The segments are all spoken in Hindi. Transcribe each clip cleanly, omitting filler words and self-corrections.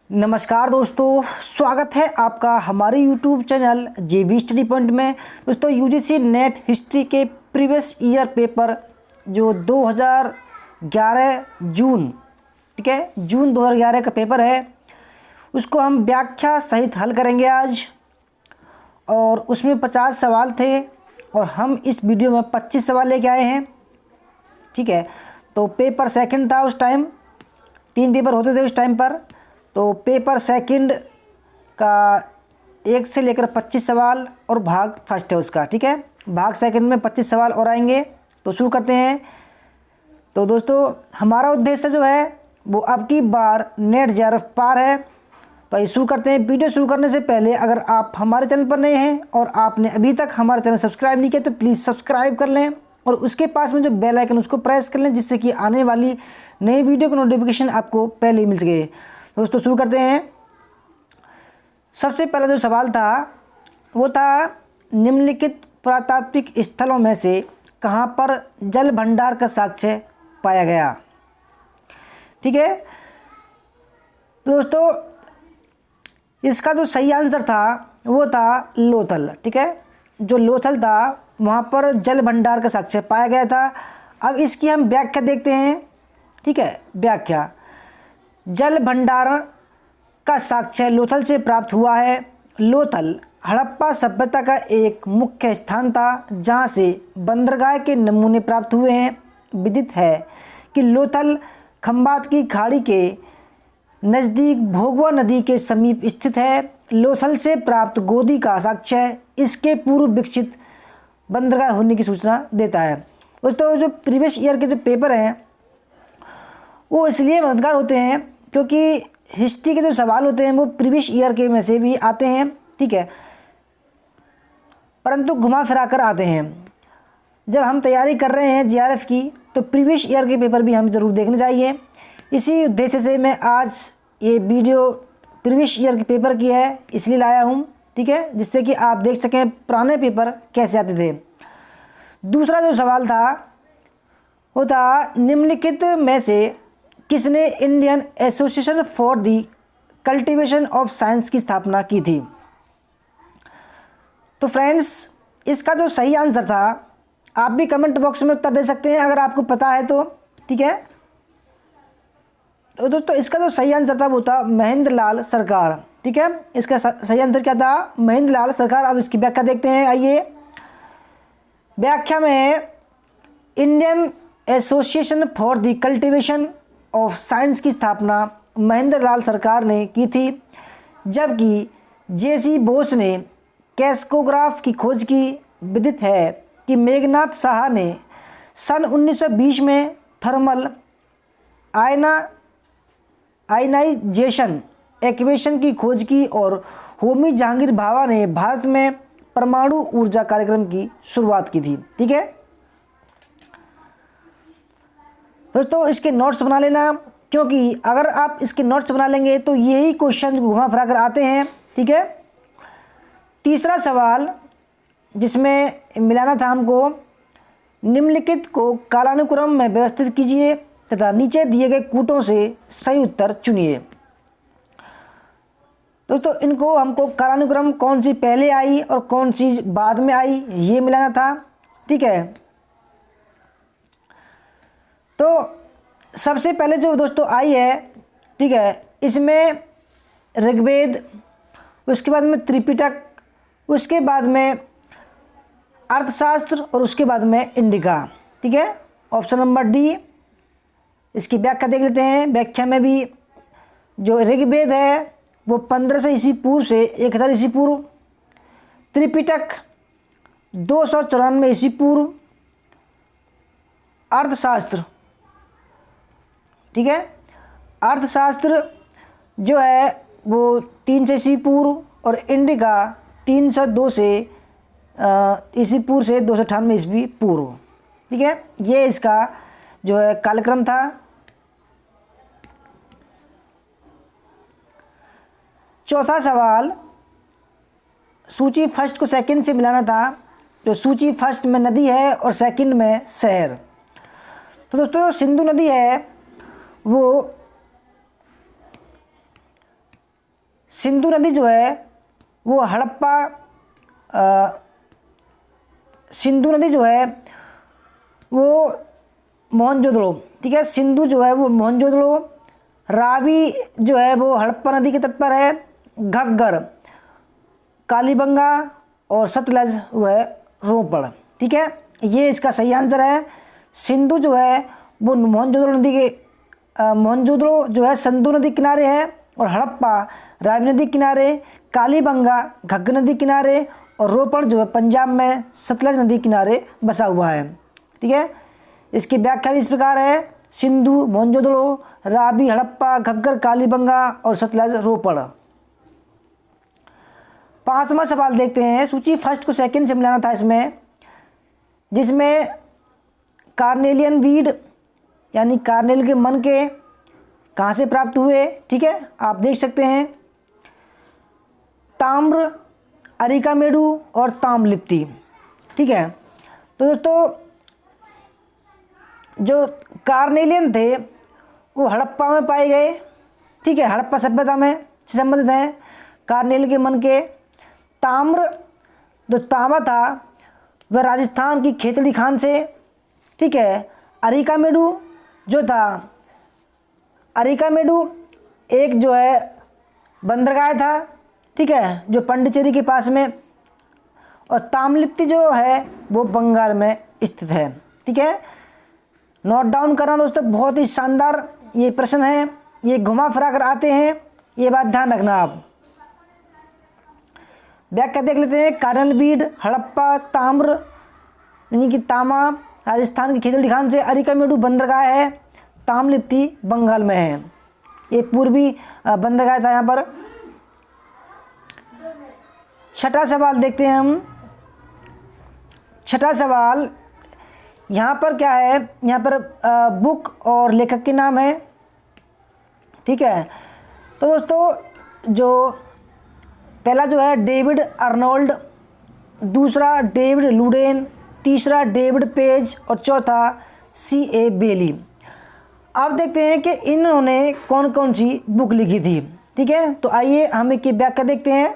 नमस्कार दोस्तों, स्वागत है आपका हमारे YouTube channel JB study point में। दोस्तों यूजीसी नेट हिस्ट्री के प्रीवियस ईयर पेपर जो 2011 जून, ठीक है, जून 2011 का पेपर है, उसको हम व्याख्या सहित हल करेंगे आज। और उसमें 50 सवाल थे और हम इस वीडियो में 25 सवाल लेके आए हैं, ठीक है। तो पेपर सेकंड था उस टाइम, 3 पेपर होते थे उस टाइम पर। तो पेपर सेकंड का 1 से लेकर 25 सवाल और भाग फर्स्ट है उसका, ठीक है। भाग सेकंड में 25 सवाल और आएंगे। तो शुरू करते हैं। तो दोस्तों हमारा उद्देश्य जो है वो अब की बार नेट जेआरएफ पार है। तो ये शुरू करते हैं। वीडियो शुरू करने से पहले अगर आप हमारे चैनल पर नए हैं और आपने अभी तक हमारा चैनल सब्सक्राइब नहीं किया तो प्लीज़ सब्सक्राइब कर लें और उसके पास में जो बेल आइकन उसको प्रेस कर लें, जिससे कि आने वाली नई वीडियो की नोटिफिकेशन आपको पहले ही मिल सके। दोस्तों शुरू करते हैं। सबसे पहला जो सवाल था वो था, निम्नलिखित पुरातात्विक स्थलों में से कहाँ पर जल भंडार का साक्ष्य पाया गया, ठीक है। दोस्तों इसका जो सही आंसर था वो था लोथल, ठीक है। जो लोथल था वहाँ पर जल भंडार का साक्ष्य पाया गया था। अब इसकी हम व्याख्या देखते हैं, ठीक है। व्याख्या, जल भंडारण का साक्ष्य लोथल से प्राप्त हुआ है। लोथल हड़प्पा सभ्यता का एक मुख्य स्थान था जहाँ से बंदरगाह के नमूने प्राप्त हुए हैं। विदित है कि लोथल खंबात की खाड़ी के नज़दीक भोगवा नदी के समीप स्थित है। लोथल से प्राप्त गोदी का साक्ष्य इसके पूर्व विकसित बंदरगाह होने की सूचना देता है। दोस्तों जो प्रीवियस ईयर के जो पेपर हैं वो इसलिए मददगार होते हैं क्योंकि हिस्ट्री के जो सवाल होते हैं वो प्रीवियस ईयर के में से भी आते हैं, ठीक है, परंतु घुमा फिरा कर आते हैं। जब हम तैयारी कर रहे हैं जीआरएफ की तो प्रीवियस ईयर के पेपर भी हमें ज़रूर देखने चाहिए। इसी उद्देश्य से मैं आज ये वीडियो प्रीवियस ईयर के पेपर की है इसलिए लाया हूँ, ठीक है, जिससे कि आप देख सकें पुराने पेपर कैसे आते थे। दूसरा जो सवाल था वो था, निम्नलिखित में से किसने Indian association for the cultivation of science की स्थापना की थी। तो फ्रेंड्स इसका जो सही आंसर था, आप भी कमेंट बॉक्स में उत्तर दे सकते हैं अगर आपको पता है तो, ठीक है। तो दोस्तों इसका जो सही आंसर था वो था महेंद्र लाल सरकार, ठीक है। इसका सही आंसर क्या था, महेंद्र लाल सरकार। अब इसकी व्याख्या देखते हैं, आइए। व्याख्या में Indian association for the cultivation of science की स्थापना महेंद्र लाल सरकार ने की थी, जबकि जेसी बोस ने कैस्कोग्राफ की खोज की। विदित है कि मेघनाथ साहा ने सन 1920 में थर्मल आयनाइजेशन एक्वेशन की खोज की और होमी जहांगीर भाभा ने भारत में परमाणु ऊर्जा कार्यक्रम की शुरुआत की थी, ठीक है। दोस्तों इसके नोट्स बना लेना, क्योंकि अगर आप इसके नोट्स बना लेंगे तो यही क्वेश्चन घुमा फिरा कर आते हैं, ठीक है। तीसरा सवाल जिसमें मिलाना था हमको, निम्नलिखित को कालानुक्रम में व्यवस्थित कीजिए तथा नीचे दिए गए कूटों से सही उत्तर चुनिए। दोस्तों इनको हमको कालानुक्रम कौन सी पहले आई और कौन सी बाद में आई ये मिलाना था, ठीक है। तो सबसे पहले जो दोस्तों आई है, ठीक है, इसमें ऋग्वेद, उसके बाद में त्रिपिटक, उसके बाद में अर्थशास्त्र और उसके बाद में इंडिका, ठीक है। Option number D. इसकी व्याख्या देख लेते हैं। व्याख्या में भी जो ऋग्वेद है वो 1500 ईस्वी पूर्व से 1000 ईस्वी पूर्व, त्रिपिटक 294 ईस्वी पूर्व, अर्थशास्त्र, ठीक है, अर्थशास्त्र जो है वो 300 ईस्वी पूर्व और इंडिका 302 से ईस्वी पूर्व से 298 ईस्वी पूर्व, ठीक है। ये इसका जो है कालक्रम था। चौथा सवाल, सूची फर्स्ट को सेकंड से मिलाना था। तो सूची फर्स्ट में नदी है और सेकंड में शहर। तो दोस्तों सिंधु नदी है वो सिंधु नदी जो है वो हड़प्पा, सिंधु नदी जो है वो मोहनजोदड़ो, ठीक है, सिंधु जो है वो मोहनजोदड़ो, रावी जो है वो हड़प्पा नदी के तट पर है, घग्गर कालीबंगा और सतलज वो है रोपड़, ठीक है, ये इसका सही आंसर है। सिंधु जो है वो मोहनजोदड़ो नदी के मोहनजोदड़ो जो है सिंधु नदी किनारे है और हड़प्पा रावी नदी किनारे, कालीबंगा घग्गर नदी किनारे और रोपड़ जो है पंजाब में सतलज नदी किनारे बसा हुआ है, ठीक है। इसकी व्याख्या भी इस प्रकार है, सिंधु मोहनजोदड़ो रावी हड़प्पा घग्गर कालीबंगा और सतलज रोपड़। 5वां सवाल देखते हैं। सूची फर्स्ट को सेकंड से मिलाना था इसमें, जिसमें कार्नेलियन वीड यानी कार्नेल के मन के कहाँ से प्राप्त हुए, ठीक है, आप देख सकते हैं ताम्र, अरिकामेडु और ताम्रलिप्ति, ठीक है। तो दोस्तों जो कार्नेलियन थे वो हड़प्पा में पाए गए, ठीक है, हड़प्पा सभ्यता में संबंधित हैं कार्नेल के मन के। ताम्र जो तांबा था वह राजस्थान की खेतड़ी खान से, ठीक है। अरिकामेडु जो था, अरिकामेडु एक जो है बंदरगाह था, ठीक है, जो पांडिचेरी के पास में, और ताम्रलिप्ति जो है वो बंगाल में स्थित है, ठीक है। नोट डाउन करना दोस्तों, बहुत ही शानदार ये प्रश्न है, ये घुमा फिरा कर आते हैं, ये बात ध्यान रखना आप। व्याख्या देख लेते हैं। कार्नेल वीड हड़प्पा, ताम्र यानी कि तामा राजस्थान की खेतड़ी खान से, अरिकामेडु बंदरगाह है, ताम्रलिप्ति बंगाल में है, ये पूर्वी बंदरगाह था यहाँ पर। छठा सवाल देखते हैं हम। छठा सवाल यहाँ पर क्या है, यहाँ पर बुक और लेखक के नाम है, ठीक है। तो दोस्तों जो पहला जो है डेविड अर्नोल्ड, दूसरा डेविड लुडेन, तीसरा डेविड पेज और चौथा C.A. बेली। अब देखते हैं कि इन्होंने कौन कौन सी बुक लिखी थी, ठीक है। तो आइए हम एक व्याख्या देखते हैं।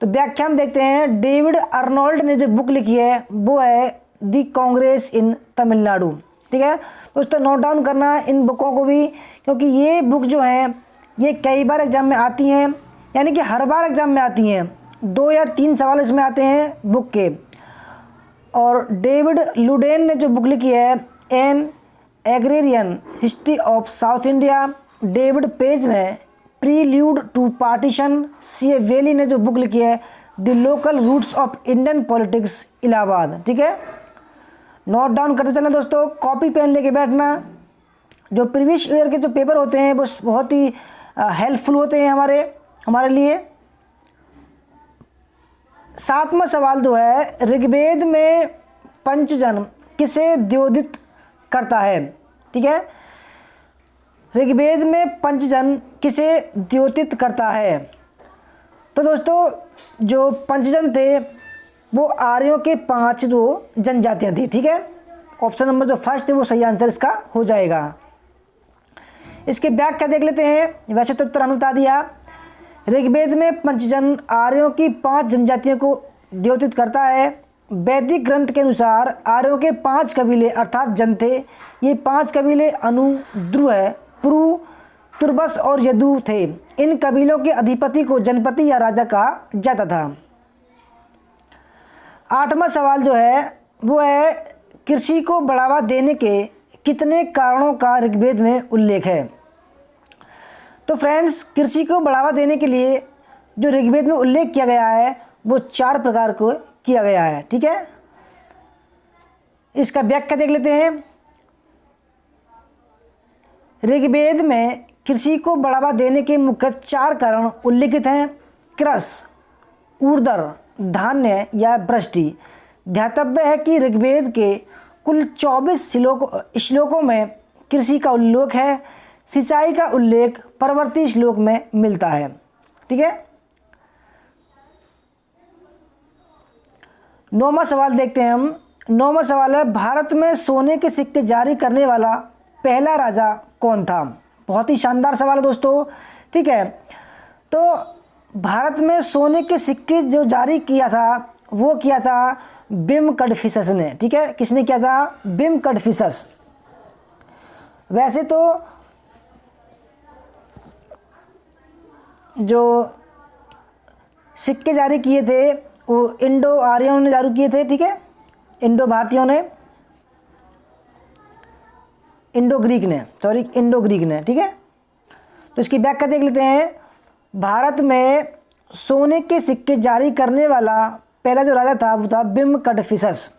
तो व्याख्या हम देखते हैं, डेविड अर्नोल्ड ने जो बुक लिखी है वो है दी कांग्रेस इन तमिलनाडु, ठीक है। दोस्तों नोट डाउन करना इन बुकों को भी, क्योंकि ये बुक जो है ये कई बार एग्जाम में आती हैं, यानी कि हर बार एग्जाम में आती हैं, 2 या 3 सवाल इसमें आते हैं बुक के। और डेविड लुडेन ने जो बुक लिखी है an agrarian history of South India, David Page ने prelude to partition, C.A. Bayly ने जो बुक लिखी है the local roots of Indian politics Allahabad, ठीक है। नोट डाउन करते चलें दोस्तों, कॉपी पेन लेके बैठना। जो प्रीवियस ईयर के जो पेपर होते हैं वो बहुत ही हेल्पफुल होते हैं हमारे लिए। 7वां सवाल जो है, ऋग्वेद में पंचजन किसे द्योतित करता है, ठीक है। ऋग्वेद में पंचजन किसे द्योतित करता है। तो दोस्तों जो पंचजन थे वो आर्यों के 5 जो जनजातियाँ थी, ठीक है। ऑप्शन नंबर जो फर्स्ट है वो सही आंसर इसका हो जाएगा। इसके व्याख्या देख लेते हैं। वैसे तो उत्तर हमने बता दिया। ऋग्वेद में पंचजन आर्यों की 5 जनजातियों को द्योतित करता है। वैदिक ग्रंथ के अनुसार आर्यों के 5 कबीले अर्थात जन थे। ये 5 कबीले अनु, द्रुह, पुरु, तुर्बस और यदु थे। इन कबीलों के अधिपति को जनपति या राजा कहा जाता था। 8वां सवाल जो है वो है, कृषि को बढ़ावा देने के कितने कारणों का ऋग्वेद में उल्लेख है। तो फ्रेंड्स, कृषि को बढ़ावा देने के लिए जो ऋग्वेद में उल्लेख किया गया है वो 4 प्रकार को किया गया है, ठीक है। इसका व्याख्या देख लेते हैं। ऋग्वेद में कृषि को बढ़ावा देने के मुख्य 4 कारण उल्लेखित हैं। कृष, ऊर्ध्वर, धान्य या वृष्टि। ध्यातव्य है कि ऋग्वेद के कुल 24 श्लोकों में कृषि का उल्लेख है। सिंचाई का उल्लेख परवर्ती श्लोक में मिलता है, ठीक है। 9वां सवाल देखते हैं हम। 9वां सवाल है, भारत में सोने के सिक्के जारी करने वाला पहला राजा कौन था। बहुत ही शानदार सवाल है दोस्तों, ठीक है। तो भारत में सोने के सिक्के जो जारी किया था वो किया था बिम कडफिसस ने। ठीक है, किसने किया था? बिम कडफिसस। वैसे तो जो सिक्के जारी किए थे वो इंडो आर्यों ने जारी किए थे। ठीक है, इंडो भारतीयों ने, इंडो ग्रीक ने। ठीक है, तो इसकी व्याख्या देख लेते हैं। भारत में सोने के सिक्के जारी करने वाला पहला जो राजा था वो था बिम कडफिसस।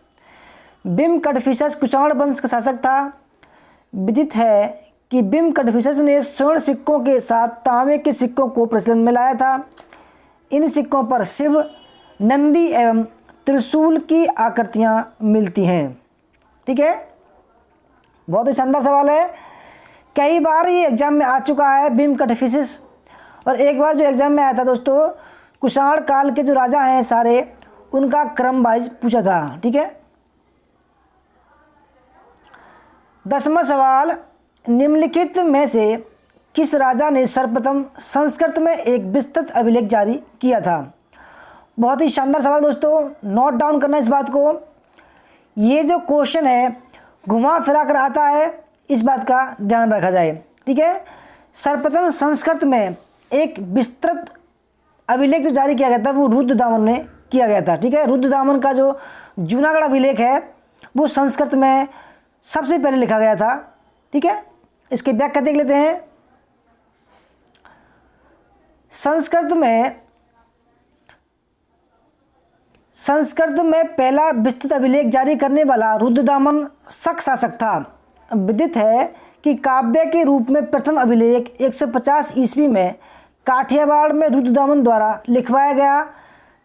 बिम कडफिसस कुषाण वंश का शासक था। विदित है कि बिम कडफिसस ने स्वर्ण सिक्कों के साथ तांबे के सिक्कों को प्रचलन में लाया था। इन सिक्कों पर शिव, नंदी एवं त्रिशूल की आकृतियां मिलती हैं। ठीक है, बहुत ही शानदार सवाल है। कई बार ये एग्जाम में आ चुका है बिम कडफिसस, और एक बार जो एग्जाम में आया था दोस्तों, कुषाण काल के जो राजा हैं सारे, उनका क्रम वाइज पूछा था। ठीक है, 10वां सवाल, निम्नलिखित में से किस राजा ने सर्वप्रथम संस्कृत में एक विस्तृत अभिलेख जारी किया था? बहुत ही शानदार सवाल दोस्तों, नोट डाउन करना इस बात को। ये जो क्वेश्चन है घुमा फिरा कर आता है, इस बात का ध्यान रखा जाए। ठीक है, सर्वप्रथम संस्कृत में एक विस्तृत अभिलेख जो जारी किया गया था वो रुद्रदामन ने किया गया था। ठीक है, रुद्रदामन का जो जूनागढ़ अभिलेख है वो संस्कृत में सबसे पहले लिखा गया था। ठीक है, इसकी व्याख्या देख लेते हैं। संस्कृत में पहला विस्तृत अभिलेख जारी करने वाला रुद्रदामन शक शासक था। विदित है कि काव्य के रूप में प्रथम अभिलेख 150 ईस्वी में काठियावाड़ में रुद्रदामन द्वारा लिखवाया गया।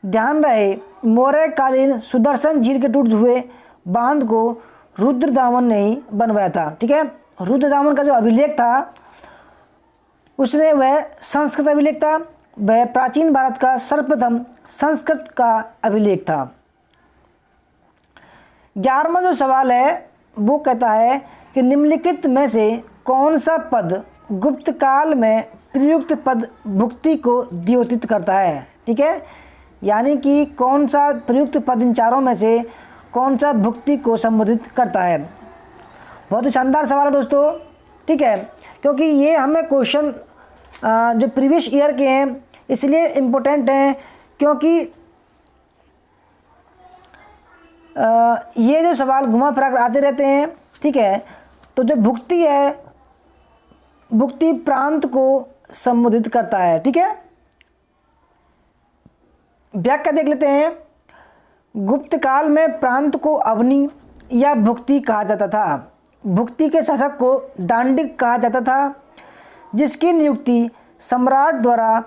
ध्यान रहे, मौर्य कालीन सुदर्शन झील के टूटे हुए बांध को रुद्रदामन ने ही बनवाया था। ठीक है, रुद्रदामन का जो अभिलेख था उसने वह संस्कृत अभिलेख था, वह प्राचीन भारत का सर्वप्रथम संस्कृत का अभिलेख था। 11वां जो सवाल है वो कहता है कि निम्नलिखित में से कौन सा पद गुप्त काल में प्रयुक्त पद भुक्ति को द्योतित करता है? ठीक है, यानी कि कौन सा प्रयुक्त पद इन चारों में से कौन सा भुक्ति को संबोधित करता है? बहुत ही शानदार सवाल है दोस्तों। ठीक है, क्योंकि ये हमें क्वेश्चन जो प्रीवियस ईयर के हैं इसलिए इम्पोर्टेंट हैं, क्योंकि ये जो सवाल घुमा फिरा कर आते रहते हैं। ठीक है, तो जो भुक्ति है, भुक्ति प्रांत को संबोधित करता है। ठीक है, व्याख्या देख लेते हैं। गुप्त काल में प्रांत को अवनी या भुक्ति कहा जाता था। भुक्ति के शासक को दांडिक कहा जाता था, जिसकी नियुक्ति सम्राट द्वारा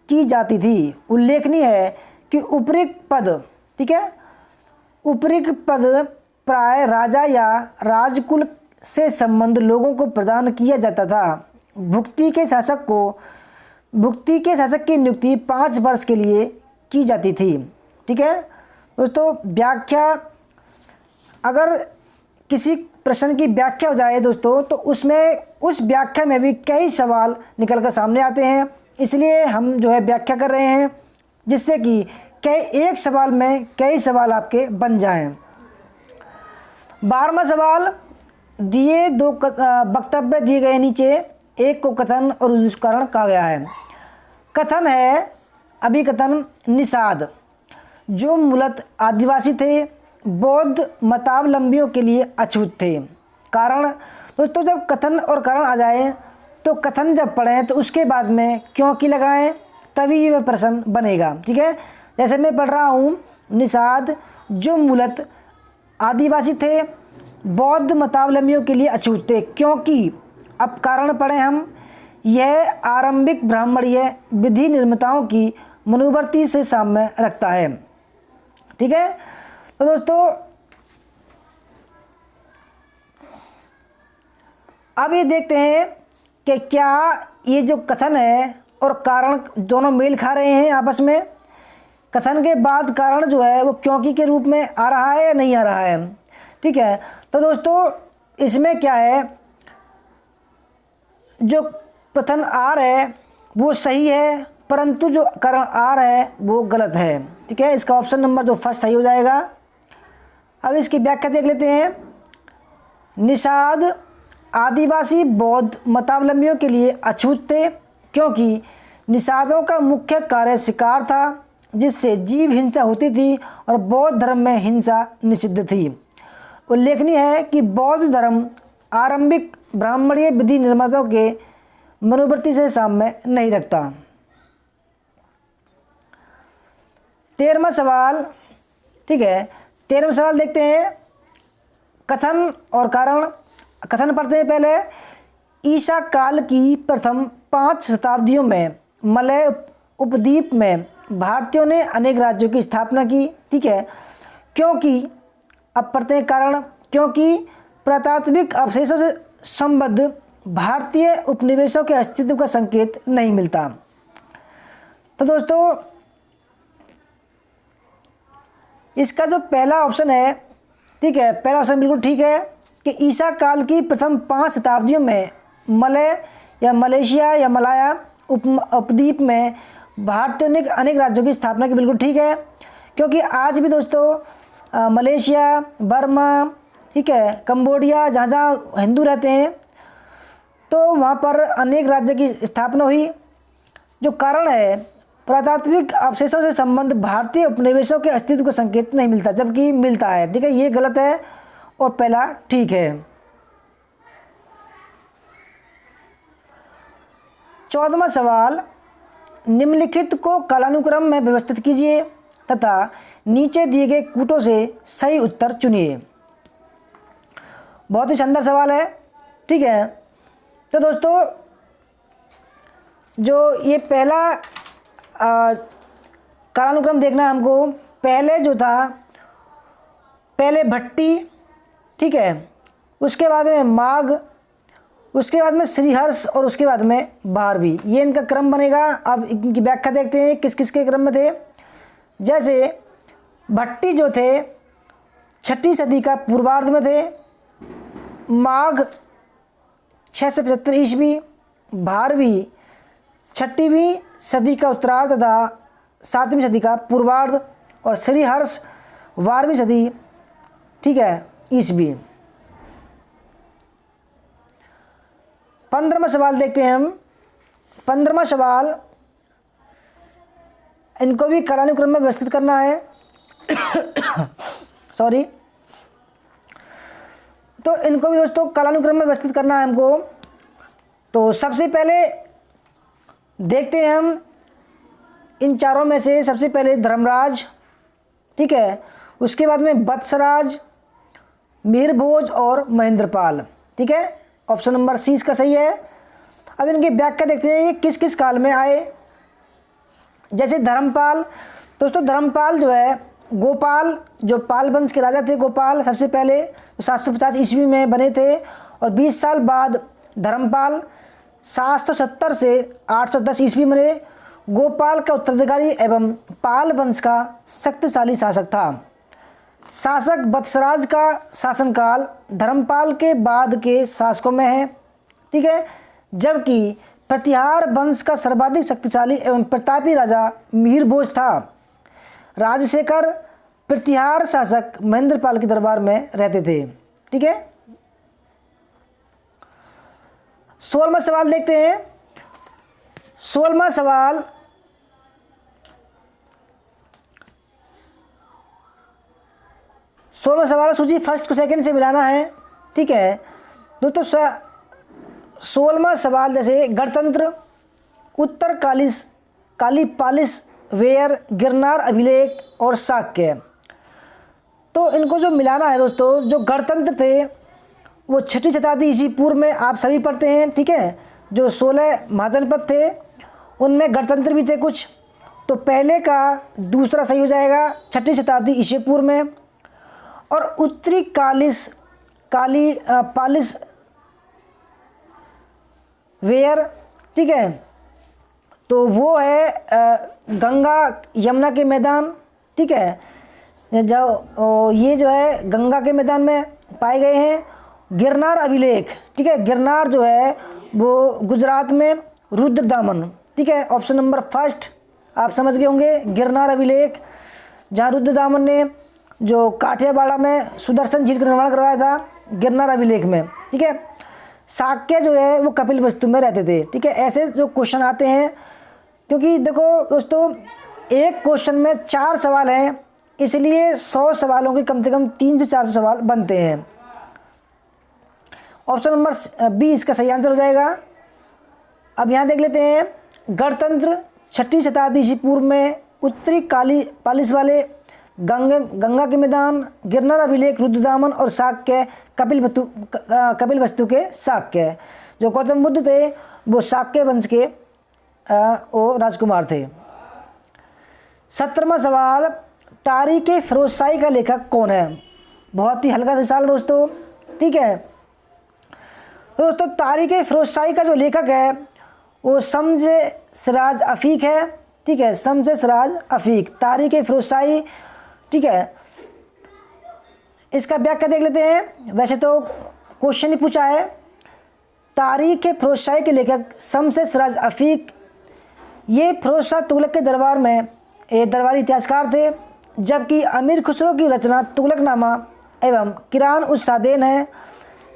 की जाती थी। उल्लेखनीय है कि उपरिक्त पद, ठीक है, उपरिक्त पद प्राय राजा या राजकुल से संबंध लोगों को प्रदान किया जाता था। भुक्ति के शासक की नियुक्ति 5 वर्ष के लिए की जाती थी। ठीक है दोस्तों, व्याख्या, अगर किसी प्रश्न की व्याख्या हो जाए दोस्तों तो उसमें उस व्याख्या में भी कई सवाल निकल कर सामने आते हैं, इसलिए हम जो है व्याख्या कर रहे हैं, जिससे कि एक सवाल में कई सवाल आपके बन जाएं। 12वां सवाल, दिए दो वक्तव्य दिए गए नीचे, एक को कथन और उद्धरण कहा गया है। कथन है अभिकथन निषाद, जो मूलतः आदिवासी थे, बौद्ध मतावलंबियों के लिए अछूत थे। कारण दोस्तों, जब कथन और कारण आ जाए तो कथन जब पढ़ें तो उसके बाद में क्योंकि लगाएं, तभी ये प्रश्न बनेगा। ठीक है, जैसे मैं पढ़ रहा हूँ, निषाद जो मूलतः आदिवासी थे, बौद्ध मतावलंबियों के लिए अछूत थे, क्योंकि अब कारण पढ़ें हम, यह आरंभिक ब्राह्मणीय विधि निर्माताओं की मनोवृत्ति से साम्य रखता है। ठीक है, तो दोस्तों अब ये देखते हैं कि क्या ये जो कथन है और कारण दोनों मेल खा रहे हैं आपस में। कथन के बाद कारण जो है वो क्योंकि के रूप में आ रहा है या नहीं आ रहा है। ठीक है, तो दोस्तों इसमें क्या है, जो कथन आ रहा है वो सही है, परंतु जो कारण आर है वो गलत है। ठीक है, इसका ऑप्शन नंबर जो फर्स्ट सही हो जाएगा। अब इसकी व्याख्या देख लेते हैं। निषाद आदिवासी बौद्ध मतावलंबियों के लिए अछूत थे, क्योंकि निषादों का मुख्य कार्य शिकार था, जिससे जीव हिंसा होती थी और बौद्ध धर्म में हिंसा निषिद्ध थी। उल्लेखनीय है कि बौद्ध धर्म आरंभिक ब्राह्मणीय विधि निर्माताओं के मनोवृत्ति से साम्य नहीं रखता। 13वां सवाल। ठीक है, 13वां सवाल देखते हैं। कथन और कारण। कथन पढ़ते हैं पहले। ईसा काल की प्रथम 5 शताब्दियों में मलय उपद्वीप में भारतीयों ने अनेक राज्यों की स्थापना की। ठीक है, क्योंकि अब पढ़ते हैं कारण। क्योंकि पुरातात्विक अवशेषों से संबद्ध भारतीय उपनिवेशों के अस्तित्व का संकेत नहीं मिलता। तो दोस्तों इसका जो पहला ऑप्शन है, ठीक है, पहला ऑप्शन बिल्कुल ठीक है कि ईसा काल की प्रथम 5 शताब्दियों में मलय या मलेशिया या मलाया उपद्वीप में भारतीयों ने अनेक राज्यों की स्थापना की। बिल्कुल ठीक है, क्योंकि आज भी दोस्तों मलेशिया, बर्मा, ठीक है, कंबोडिया, जहाँ जहाँ हिंदू रहते हैं तो वहाँ पर अनेक राज्य की स्थापना हुई। जो कारण है, पुरातात्विक अवशेषों से संबंध भारतीय उपनिवेशों के अस्तित्व का संकेत नहीं मिलता, जबकि मिलता है। ठीक है, ये गलत है और पहला ठीक है। 14वां सवाल। निम्नलिखित को कालानुक्रम में व्यवस्थित कीजिए तथा नीचे दिए गए कूटों से सही उत्तर चुनिए। बहुत ही शानदार सवाल है। ठीक है, तो दोस्तों जो ये पहला कालानुक्रम देखना है हमको। पहले जो था, पहले भट्टी, ठीक है, उसके बाद में माघ, उसके बाद में श्रीहर्ष और उसके बाद में भारवी, ये इनका क्रम बनेगा। अब इनकी व्याख्या देखते हैं किस किस के क्रम में थे। जैसे भट्टी जो थे 6ठी सदी का पूर्वार्ध में थे, माघ 675 ईस्वी, भारवी 6वीं सदी का उत्तरार्ध तथा 7वीं सदी का पूर्वार्ध, और श्रीहर्ष 12वीं सदी, ठीक है, ईस्वी। 15वां सवाल देखते हैं हम। 15वां सवाल, इनको भी कालानुक्रम में व्यवस्थित करना है। सॉरी, तो इनको भी दोस्तों कालानुक्रम में व्यवस्थित करना है हमको। तो सबसे पहले देखते हैं हम इन चारों में से सबसे पहले धर्मराज, ठीक है, उसके बाद में वत्सराज, मिहिरभोज और महेंद्रपाल। ठीक है, ऑप्शन नंबर सी इसका सही है। अब इनकी व्याख्या देखते हैं ये किस किस काल में आए। जैसे धर्मपाल, दोस्तों धर्मपाल जो है गोपाल, जो पाल वंश के राजा थे गोपाल, सबसे पहले 750 ईस्वी में बने थे, और 20 साल बाद धर्मपाल 770 से 810 ईस्वी में रहे। गोपाल का उत्तराधिकारी एवं पाल वंश का शक्तिशाली शासक था। शासक वत्सराज का शासनकाल धर्मपाल के बाद के शासकों में है। ठीक है, जबकि प्रतिहार वंश का सर्वाधिक शक्तिशाली एवं प्रतापी राजा मिहिरभोज था। राजशेखर प्रतिहार शासक महेंद्रपाल के दरबार में रहते थे। ठीक है, 16वां सवाल देखते हैं। 16वां सवाल, सूची फर्स्ट को सेकंड से मिलाना है। ठीक है दोस्तों, 16वां सवाल जैसे गणतंत्र, उत्तर काली पालिस वेयर, गिरनार अभिलेख और शाक्य, तो इनको जो मिलाना है दोस्तों, जो गणतंत्र थे वो 6ठी शताब्दी ईस्वी पूर्व में आप सभी पढ़ते हैं। ठीक है, जो 16 महाजनपद थे उनमें गणतंत्र भी थे कुछ, तो पहले का दूसरा सही हो जाएगा 6ठी शताब्दी ईस्वी पूर्व में। और उत्तरी पालिस वेयर, ठीक है, तो वो है गंगा यमुना के मैदान। ठीक है, जो ये जो है गंगा के मैदान में पाए गए हैं। गिरनार अभिलेख, ठीक है, गिरनार जो है वो गुजरात में रुद्रदामन। ठीक है, ऑप्शन नंबर फर्स्ट आप समझ गए होंगे, गिरनार अभिलेख, जहाँ रुद्रदामन ने जो काठियावाड़ में सुदर्शन झील का निर्माण करवाया था, गिरनार अभिलेख में। ठीक है, शाक्य जो है वो कपिलवस्तु में रहते थे। ठीक है, ऐसे जो क्वेश्चन आते हैं, क्योंकि देखो दोस्तों एक क्वेश्चन में 4 सवाल हैं, इसलिए 100 सवालों के कम से कम 300 से 400 सवाल बनते हैं। ऑप्शन नंबर बी इसका सही आंसर हो जाएगा। अब यहाँ देख लेते हैं, गणतंत्र 6वीं शताब्दी ईसा पूर्व में उत्तरी पालिस वाले गंगा के मैदान, गिरनार अभिलेख, रुद्रदामन और शाक्य कपिलवस्तु के शाक्य। जो गौतम बुद्ध थे वो शाक्य वंश के वो राजकुमार थे। 17वां सवाल, तारीख फिरोजशाही का लेखक कौन है? बहुत ही हल्का सा सवाल है दोस्तों। ठीक है, तो दोस्तों तारीख फिरोजशाही का जो लेखक है वो शम्स सिराज अफीक है। ठीक है, शम्स सिराज अफीक, तारीख फिरोजशाही। ठीक है, इसका व्याख्या देख लेते हैं। वैसे तो क्वेश्चन ही पूछा है, तारीख फिरोजशाही के लेखक शम्स सिराज अफीक, ये फिरोज शाह तुगलक के दरबार में एक दरबारी इतिहासकार थे, जबकि अमीर खुसरो की रचना तुगलकनामा एवं किरान उस सादेन है,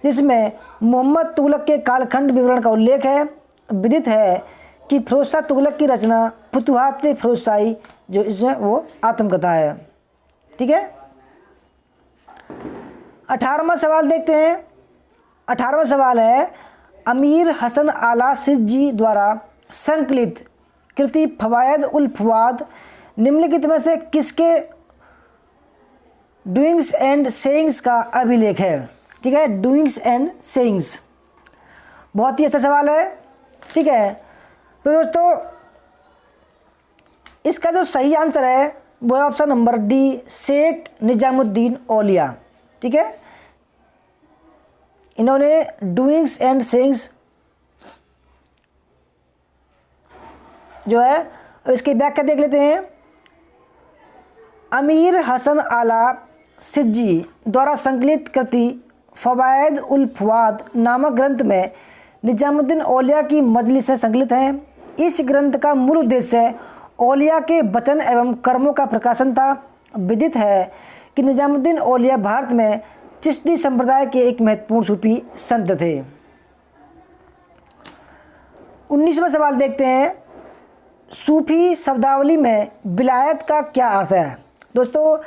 जिसमें मोहम्मद तुगलक के कालखंड विवरण का उल्लेख है। विदित है कि फिरोज शाह तुगलक की रचना फुतुहात फिरोजशाही जो इसमें वो आत्मकथा है। ठीक है, 18वां सवाल देखते हैं। 18वां सवाल है, अमीर हसन आला सिद्जी द्वारा संकलित कृति फवायद उल फवाद निम्नलिखित में से किसके डूइंग्स एंड सेइंग्स का अभिलेख है? ठीक है, डूइंग्स एंड सेइंग्स, बहुत ही अच्छा सवाल है। ठीक है, तो दोस्तों इसका जो सही आंसर है वो है option number D, Sheikh Nizamuddin Auliya. ठीक है, इन्होंने डूइंग्स एंड सेइंग्स जो है, इसकी व्याख्या देख लेते हैं। अमीर हसन आला सिद्जी द्वारा संकलित कृति फवायद उल फवाद नामक ग्रंथ में निजामुद्दीन औलिया की मजलिसें संकलित हैं। इस ग्रंथ का मूल उद्देश्य औलिया के वचन एवं कर्मों का प्रकाशन था। विदित है कि निजामुद्दीन औलिया भारत में चिश्ती संप्रदाय के एक महत्वपूर्ण सूफी संत थे। 19वां सवाल देखते हैं, सूफी शब्दावली में विलायत का क्या अर्थ है? दोस्तों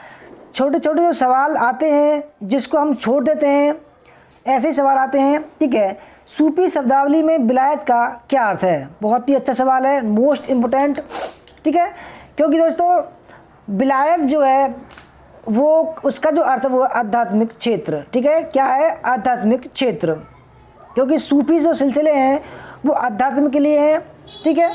छोटे छोटे जो सवाल आते हैं जिसको हम छोड़ देते हैं, ऐसे ही सवाल आते हैं। ठीक है, सूफी शब्दावली में विलायत का क्या अर्थ है? बहुत ही अच्छा सवाल है, मोस्ट इम्पोर्टेंट। ठीक है, क्योंकि दोस्तों विलायत जो है वो उसका जो अर्थ है वो आध्यात्मिक क्षेत्र। ठीक है, क्या है? आध्यात्मिक क्षेत्र, क्योंकि सूफी जो सिलसिले हैं वो आध्यात्म के लिए हैं। ठीक है,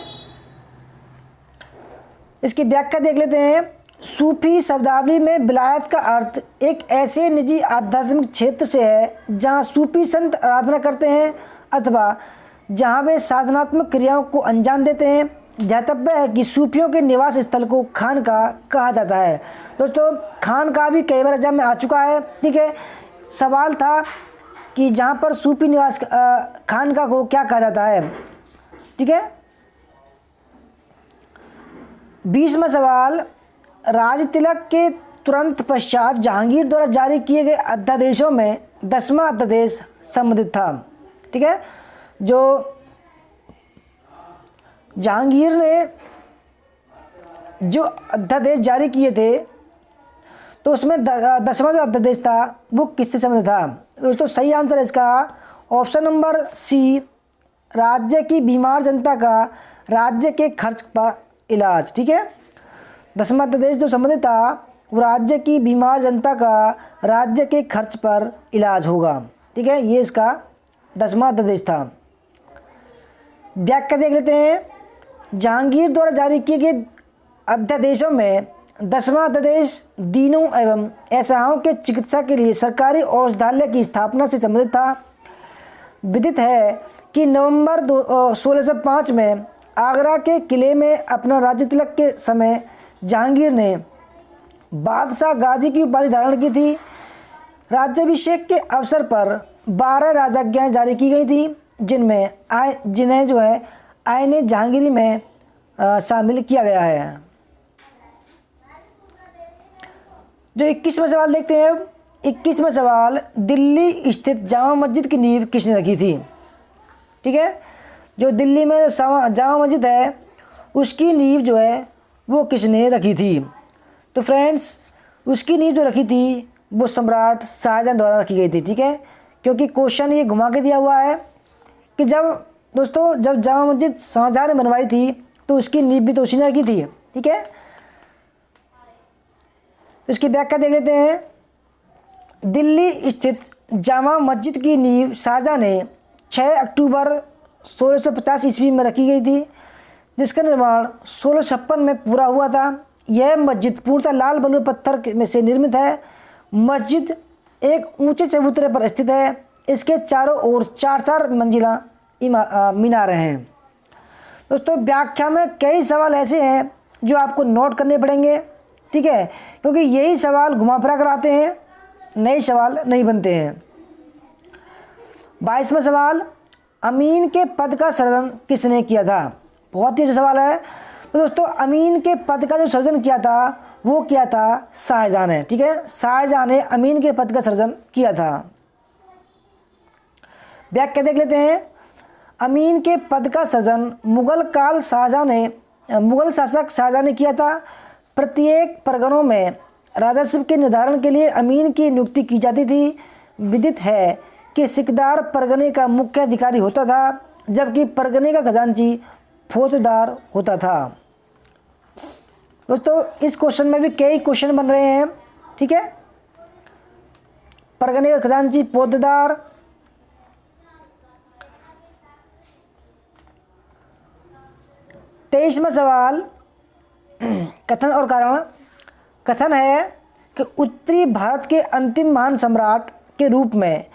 इसकी व्याख्या देख लेते हैं। सूफी शब्दावली में विलायत का अर्थ एक ऐसे निजी आध्यात्मिक क्षेत्र से है जहाँ सूफी संत आराधना करते हैं अथवा जहाँ वे साधनात्मक क्रियाओं को अंजाम देते हैं। ध्यातव्य है कि सूफियों के निवास स्थल को खानकाह कहा जाता है। दोस्तों खानकाह भी कई बार एग्जाम में आ चुका है। ठीक है, सवाल था कि जहाँ पर सूफी निवास खानकाह को क्या कहा जाता है। ठीक है, 20वां सवाल, राज तिलक के तुरंत पश्चात जहांगीर द्वारा जारी किए गए अध्यादेशों में 10वां अध्यादेश संबंधित था। ठीक है, जो जहांगीर ने जो अध्यादेश जारी किए थे तो उसमें 10वां जो अध्यादेश था वो किससे संबंधित था? दोस्तों सही आंसर है इसका ऑप्शन नंबर सी, राज्य की बीमार जनता का राज्य के खर्च पर इलाज। ठीक है, 10वां अध्यादेश जो संबंधित था वो राज्य की बीमार जनता का राज्य के खर्च पर इलाज होगा। ठीक है, ये इसका 10वां अध्यादेश था। व्याख्या देख लेते हैं। जहांगीर द्वारा जारी किए गए अध्यादेशों में 10वां अध्यादेश दीनों एवं असहायों के चिकित्सा के लिए सरकारी औषधालय की स्थापना से संबंधित था। विदित है कि नवंबर 1605 में आगरा के किले में अपना राज्य तिलक के समय जहांगीर ने बादशाह गाजी की उपाधि धारण की थी। राज्याभिषेक के अवसर पर 12 राजाज्ञाएँ जारी की गई थी, जिन्हें जो है आईने जहांगीरी में शामिल किया गया है। जो 21वां सवाल देखते हैं, 21वां सवाल, दिल्ली स्थित जामा मस्जिद की नींव किसने रखी थी? ठीक है, जो दिल्ली में जामा मस्जिद है उसकी नींव जो है वो किसने रखी थी? तो फ्रेंड्स, उसकी नींव जो रखी थी वो सम्राट शाहजहां द्वारा रखी गई थी। ठीक है, क्योंकि क्वेश्चन ये घुमा के दिया हुआ है कि जब जामा मस्जिद शाहजहां ने बनवाई थी तो उसकी नींव भी तो उसी ने रखी थी। ठीक है, तो इसकी व्याख्या देख लेते हैं। दिल्ली स्थित जामा मस्जिद की नींव शाहजहां ने 6 अक्टूबर 1650 ईस्वी में रखी गई थी, जिसका निर्माण 1656 में पूरा हुआ था। यह मस्जिद पूर्णतः लाल बलुए पत्थर में से निर्मित है। मस्जिद एक ऊंचे चबूतरे पर स्थित है। इसके चारों ओर 4 मंजिला मीनार हैं। दोस्तों, व्याख्या में कई सवाल ऐसे हैं जो आपको नोट करने पड़ेंगे। ठीक है, क्योंकि यही सवाल घुमा फिरा कर आते हैं, नए सवाल नहीं बनते हैं। 22वां सवाल, अमीन के पद का सृजन किसने किया था? बहुत ही अच्छा सवाल है। तो दोस्तों, अमीन के पद का जो सृजन किया था वो किया था शाहजहां ने। ठीक है, शाहजहां ने अमीन के पद का सृजन किया था। व्याख्या देख लेते हैं। अमीन के पद का सृजन मुगल शासक शाहजहां ने किया था। प्रत्येक परगनों में राजस्व के निर्धारण के लिए अमीन की नियुक्ति की जाती थी। विदित है कि सिकदार परगने का मुख्य अधिकारी होता था, जबकि परगने का खजांची फौजदार होता था। दोस्तों, इस क्वेश्चन में भी कई क्वेश्चन बन रहे हैं। ठीक है, परगने का खजांची फौजदार। तेईसवां सवाल, कथन और कारण। कथन है कि उत्तरी भारत के अंतिम महान सम्राट के रूप में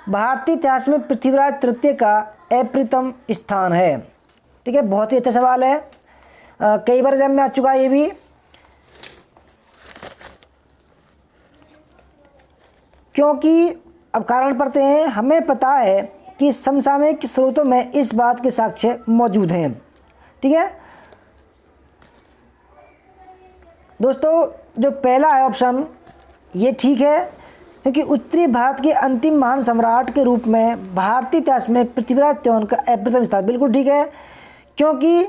भारतीय इतिहास में पृथ्वीराज तृतीय का अप्रतिम स्थान है। ठीक है, बहुत ही अच्छा सवाल है, कई बार एग्जाम में आ चुका है ये भी। क्योंकि अब कारण पढ़ते हैं। हमें पता है कि समसामयिक स्रोतों में इस बात के साक्ष्य मौजूद हैं। ठीक है दोस्तों, जो पहला है ऑप्शन ये ठीक है, क्योंकि उत्तरी भारत के अंतिम महान सम्राट के रूप में भारतीय इतिहास में पृथ्वीराज चौहान का अप्रतिम स्थान बिल्कुल ठीक है, क्योंकि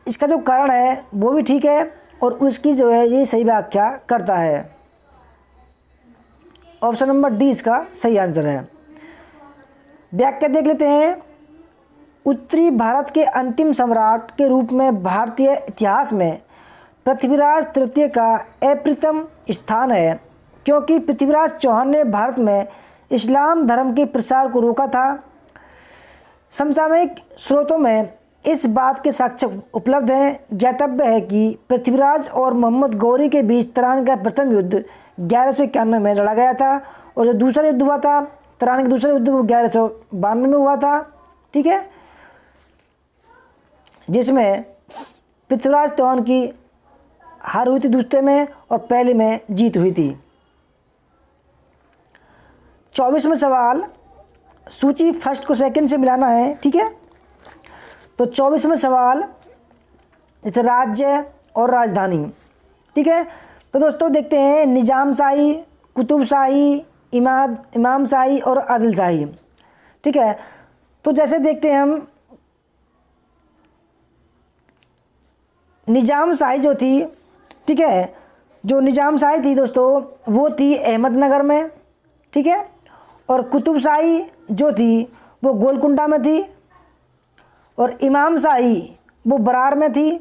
इसका जो कारण है वो भी ठीक है और उसकी जो है ये सही व्याख्या करता है। ऑप्शन नंबर डी इसका सही आंसर है। व्याख्या देख लेते हैं। उत्तरी भारत के अंतिम सम्राट के रूप में भारतीय इतिहास में पृथ्वीराज तृतीय का अप्रतिम स्थान है, क्योंकि पृथ्वीराज चौहान ने भारत में इस्लाम धर्म के प्रसार को रोका था। समसामयिक स्रोतों में इस बात के साक्ष्य उपलब्ध हैं। ज्ञातव्य है कि पृथ्वीराज और मोहम्मद गौरी के बीच तराइन का प्रथम युद्ध 1191 में लड़ा गया था, और जो दूसरा युद्ध हुआ था तराइन का दूसरा युद्ध वो 1192 में हुआ था। ठीक है, जिसमें पृथ्वीराज चौहान की हार हुई थी दूसरे में और पहले में जीत हुई थी। 24वां सवाल, सूची फर्स्ट को सेकंड से मिलाना है। ठीक है, तो 24वां सवाल जैसे राज्य और राजधानी। ठीक है, तो दोस्तों देखते हैं निजामशाही, कुतुबशाही, इमामशाही और आदिलशाही। ठीक है, तो जैसे देखते हैं हम, निजामशाही जो थी, ठीक है, जो निजामशाही थी दोस्तों वो थी अहमदनगर में। ठीक है, और कुतुबशाही जो थी वो गोलकुंडा में थी, और इमामशाही वो बरार में थी,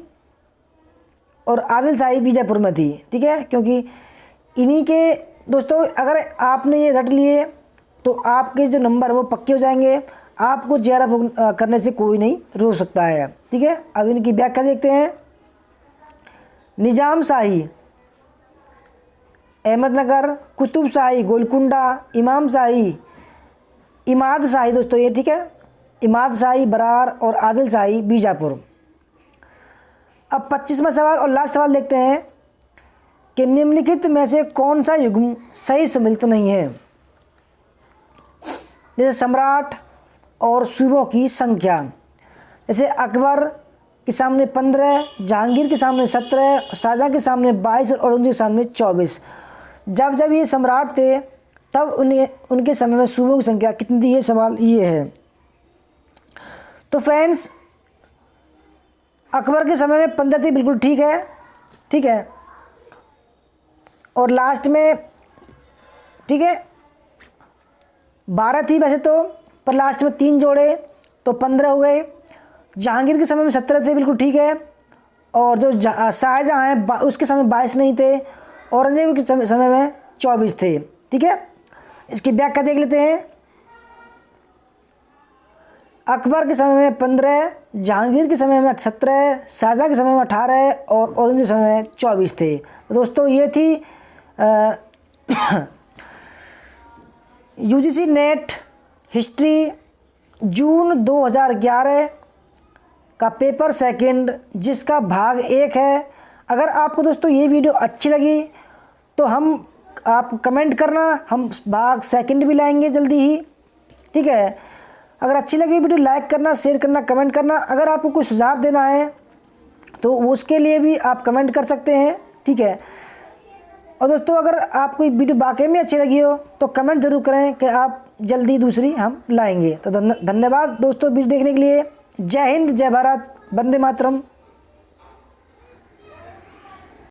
और आदिलशाही बीजापुर में थी। ठीक है, क्योंकि इन्हीं के दोस्तों अगर आपने ये रट लिए तो आपके जो नंबर वो पक्के हो जाएंगे, आपको JRF करने से कोई नहीं रोक सकता है। ठीक है, अब इनकी व्याख्या देखते हैं। निजामशाही अहमदनगर, कुतुबशाही गोलकुंडा, इमामशाही इमादशाही दोस्तों ये, ठीक है, इमादशाही बरार और आदिलशाही बीजापुर। अब 25वां सवाल और लास्ट सवाल देखते हैं कि निम्नलिखित में से कौन सा युग्म सही सम्मिलित नहीं है। जैसे सम्राट और सूबों की संख्या, जैसे अकबर, के सामने 15, जहांगीर के सामने 17, शाहजहाँ के सामने 22 और औरंगजेब के सामने 24। जब जब ये सम्राट थे तब उनके समय में सूबों की संख्या कितनी थी, ये सवाल ये है। तो फ्रेंड्स, अकबर के समय में 15 थी, बिल्कुल ठीक है, ठीक है। और लास्ट में, ठीक है, 12 थी वैसे तो, पर लास्ट में 3 जोड़े तो 15 हो गए। जहांगीर के समय में 17 थे, बिल्कुल ठीक है। और जो शाहजहाँ हैं उसके समय 22 नहीं थे। औरंगजेब के समय में 24 थे, ठीक है। इसकी व्याख्या देख लेते हैं। अकबर के समय में 15, जहांगीर के समय में 17, शाहजहाँ के समय में 18 और औरंगजेब के समय में 24 थे। तो दोस्तों ये थी यूजीसी नेट हिस्ट्री जून 2011 का पेपर सेकंड, जिसका भाग 1 है। अगर आपको दोस्तों ये वीडियो अच्छी लगी तो आप कमेंट करना, हम भाग सेकंड भी लाएंगे जल्दी ही, ठीक है। अगर अच्छी लगी वीडियो लाइक करना, शेयर करना, कमेंट करना। अगर आपको कोई सुझाव देना है तो उसके लिए भी आप कमेंट कर सकते हैं, ठीक है। और दोस्तों, अगर आपको ये वीडियो वाकई में अच्छी लगी हो तो कमेंट ज़रूर करें कि आप जल्दी दूसरी हम लाएंगे। तो धन्यवाद दोस्तों वीडियो देखने के लिए। जय हिंद, जय भारत, वंदे मातरम।